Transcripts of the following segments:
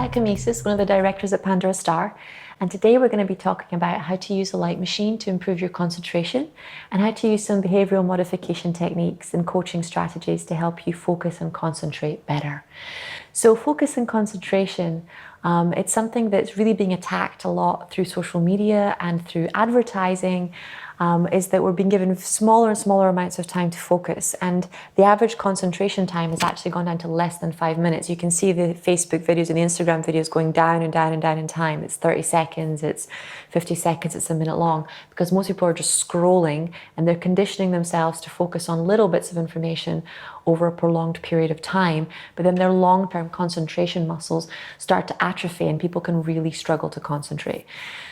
Kamesis, one of the directors at PandoraStar, and today we're going to be talking about how to use a light machine to improve your concentration and how to use some behavioral modification techniques and coaching strategies to help you focus and concentrate better. So focus and concentration, it's something that's really being attacked a lot through social media and through advertising, is that we're being given smaller and smaller amounts of time to focus, and the average concentration time has actually gone down to less than 5 minutes. You can see the Facebook videos and the Instagram videos going down and down and down in time. It's 30 seconds, it's 50 seconds, it's a minute long, because most people are just scrolling and they're conditioning themselves to focus on little bits of information over a prolonged period of time, but then their long-term concentration muscles start to atrophy and people can really struggle to concentrate.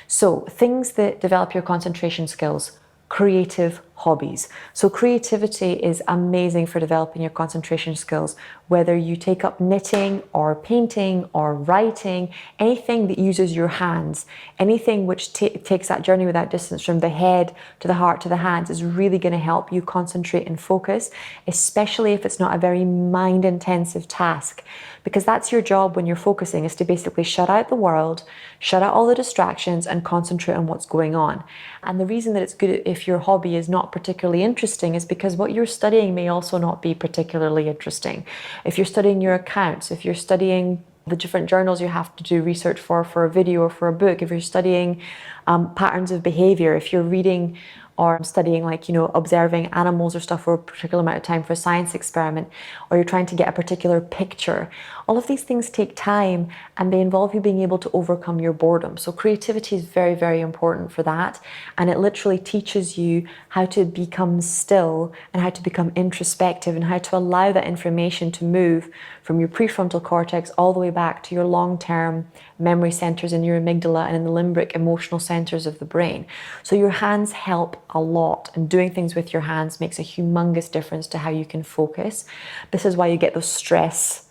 So things that develop your concentration skills: creative hobbies. So creativity is amazing for developing your concentration skills, whether you take up knitting or painting or writing, anything that uses your hands, anything which takes that journey without distance from the head to the heart to the hands is really going to help you concentrate and focus, especially if it's not a very mind-intensive task, because that's your job when you're focusing, is to basically shut out the world, shut out all the distractions and concentrate on what's going on. And the reason that it's good if your hobby is not particularly interesting is because what you're studying may also not be particularly interesting. If you're studying your accounts, if you're studying the different journals you have to do research for a video or for a book, if you're studying patterns of behavior, if you're reading or studying, like, observing animals or stuff for a particular amount of time for a science experiment, or you're trying to get a particular picture, all of these things take time and they involve you being able to overcome your boredom. So creativity is very, very important for that. And it literally teaches you how to become still and how to become introspective and how to allow that information to move from your prefrontal cortex all the way back to your long-term memory centers in your amygdala and in the limbic emotional centers of the brain. So your hands help a lot, and doing things with your hands makes a humongous difference to how you can focus. This is why you get those stress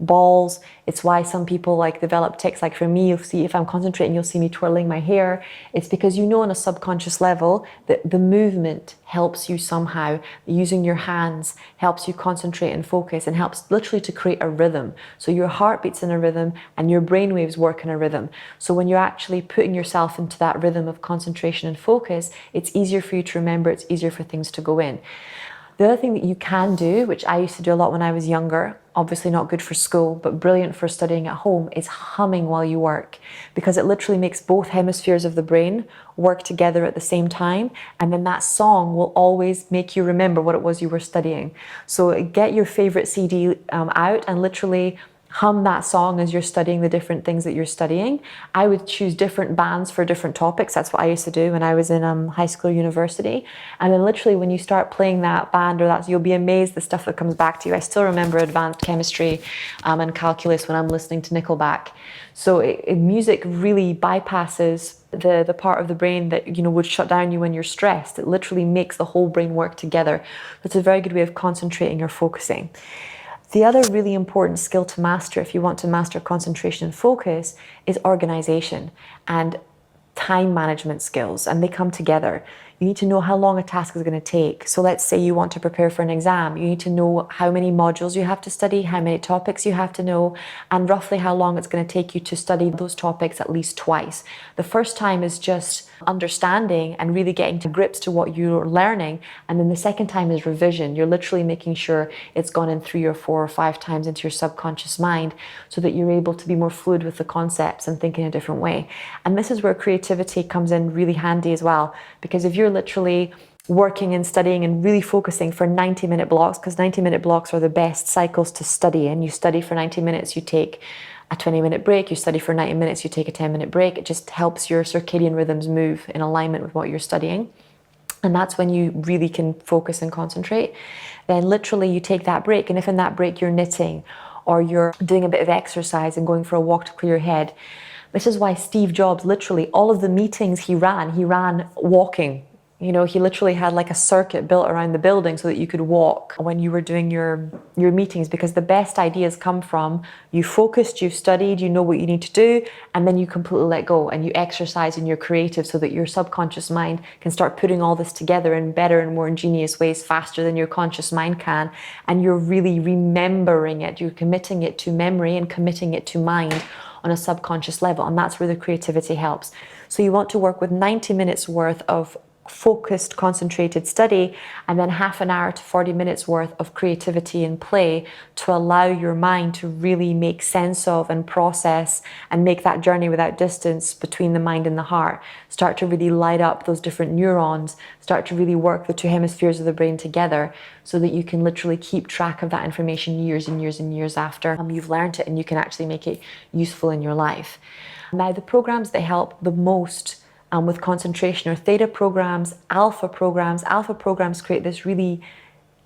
balls. It's why some people develop tics. Like for me, you'll see if I'm concentrating, you'll see me twirling my hair. It's because on a subconscious level that the movement helps you somehow. Using your hands helps you concentrate and focus and helps literally to create a rhythm. So your heart beats in a rhythm and your brain waves work in a rhythm. So when you're actually putting yourself into that rhythm of concentration and focus, it's easier for you to remember, it's easier for things to go in. The other thing that you can do, which I used to do a lot when I was younger, obviously not good for school, but brilliant for studying at home, is humming while you work, because it literally makes both hemispheres of the brain work together at the same time. And then that song will always make you remember what it was you were studying. So get your favorite CD out and literally hum that song as you're studying the different things that you're studying. I would choose different bands for different topics. That's what I used to do when I was in high school, university. And then literally when you start playing that band or that, you'll be amazed the stuff that comes back to you. I still remember advanced chemistry and calculus when I'm listening to Nickelback. So music really bypasses the part of the brain that would shut down you when you're stressed. It literally makes the whole brain work together. It's a very good way of concentrating or focusing. The other really important skill to master if you want to master concentration and focus is organization and time management skills, and they come together. You need to know how long a task is going to take. So let's say you want to prepare for an exam. You need to know how many modules you have to study, how many topics you have to know, and roughly how long it's going to take you to study those topics at least twice. The first time is just understanding and really getting to grips to what you're learning. And then the second time is revision. You're literally making sure it's gone in 3 or 4 or 5 times into your subconscious mind so that you're able to be more fluid with the concepts and think in a different way. And this is where creativity comes in really handy as well, because if you're literally working and studying and really focusing for 90-minute blocks, because 90-minute blocks are the best cycles to study in. You study for 90 minutes, you take a 20-minute break, you study for 90 minutes, you take a 10-minute break. It just helps your circadian rhythms move in alignment with what you're studying. And that's when you really can focus and concentrate. Then literally you take that break, and if in that break you're knitting or you're doing a bit of exercise and going for a walk to clear your head, this is why Steve Jobs, literally all of the meetings he ran walking. He literally had like a circuit built around the building so that you could walk when you were doing your meetings, because the best ideas come from you focused, you studied, you know what you need to do, and then you completely let go and you exercise and you're creative so that your subconscious mind can start putting all this together in better and more ingenious ways faster than your conscious mind can. And you're really remembering it. You're committing it to memory and committing it to mind on a subconscious level, and that's where the creativity helps. So you want to work with 90 minutes worth of focused, concentrated study, and then half an hour to 40 minutes worth of creativity and play to allow your mind to really make sense of and process and make that journey without distance between the mind and the heart. Start to really light up those different neurons, start to really work the two hemispheres of the brain together so that you can literally keep track of that information years and years and years after you've learned it, and you can actually make it useful in your life. Now, the programs that help the most with concentration are theta programs, alpha programs. Alpha programs create this really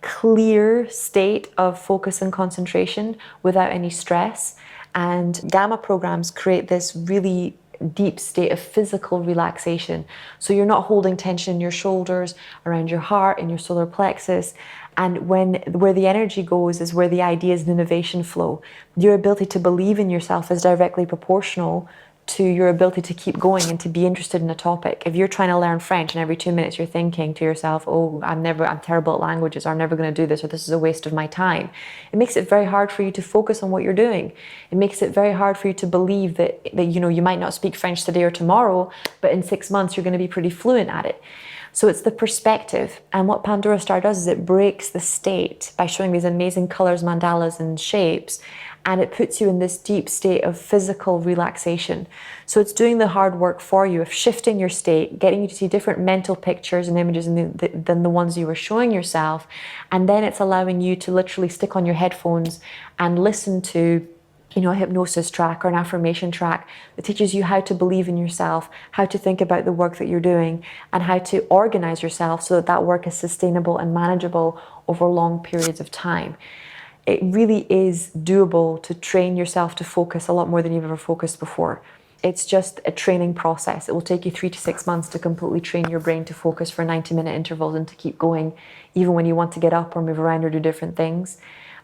clear state of focus and concentration without any stress. And gamma programs create this really deep state of physical relaxation. So you're not holding tension in your shoulders, around your heart, in your solar plexus. And where the energy goes is where the ideas and innovation flow. Your ability to believe in yourself is directly proportional to your ability to keep going and to be interested in a topic. If you're trying to learn French and every 2 minutes you're thinking to yourself, oh, I'm terrible at languages, or I'm never going to do this, or this is a waste of my time, it makes it very hard for you to focus on what you're doing. It makes it very hard for you to believe that you might not speak French today or tomorrow, but in 6 months you're going to be pretty fluent at it. So it's the perspective. And what PandoraStar does is it breaks the state by showing these amazing colors, mandalas, and shapes, and it puts you in this deep state of physical relaxation. So it's doing the hard work for you of shifting your state, getting you to see different mental pictures and images than the ones you were showing yourself. And then it's allowing you to literally stick on your headphones and listen to a hypnosis track or an affirmation track that teaches you how to believe in yourself, how to think about the work that you're doing, and how to organize yourself so that that work is sustainable and manageable over long periods of time. It really is doable to train yourself to focus a lot more than you've ever focused before. It's just a training process. It will take you 3 to 6 months to completely train your brain to focus for 90-minute intervals and to keep going, even when you want to get up or move around or do different things.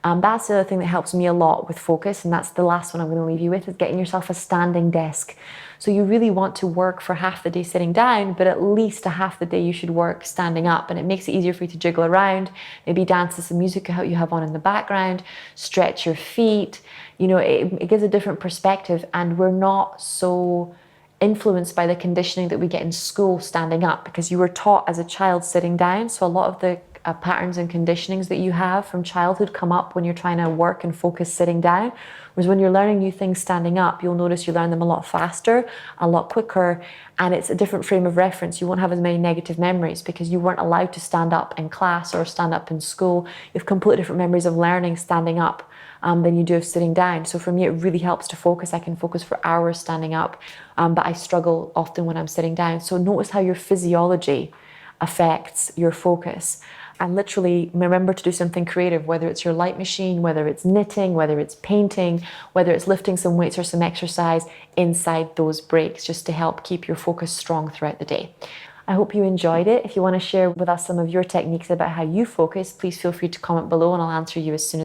That's the other thing that helps me a lot with focus, and that's the last one I'm going to leave you with, is getting yourself a standing desk. So you really want to work for half the day sitting down, but at least a half the day you should work standing up, and it makes it easier for you to jiggle around, maybe dance to some music you have on in the background, stretch your feet. It gives a different perspective, and we're not so influenced by the conditioning that we get in school standing up, because you were taught as a child sitting down. So a lot of the patterns and conditionings that you have from childhood come up when you're trying to work and focus sitting down. Whereas when you're learning new things standing up, you'll notice you learn them a lot faster, a lot quicker, and it's a different frame of reference. You won't have as many negative memories because you weren't allowed to stand up in class or stand up in school. You have completely different memories of learning standing up than you do of sitting down. So for me, it really helps to focus. I can focus for hours standing up, but I struggle often when I'm sitting down. So notice how your physiology affects your focus. And literally remember to do something creative, whether it's your light machine, whether it's knitting, whether it's painting, whether it's lifting some weights or some exercise inside those breaks, just to help keep your focus strong throughout the day. I hope you enjoyed it. If you want to share with us some of your techniques about how you focus, please feel free to comment below and I'll answer you as soon as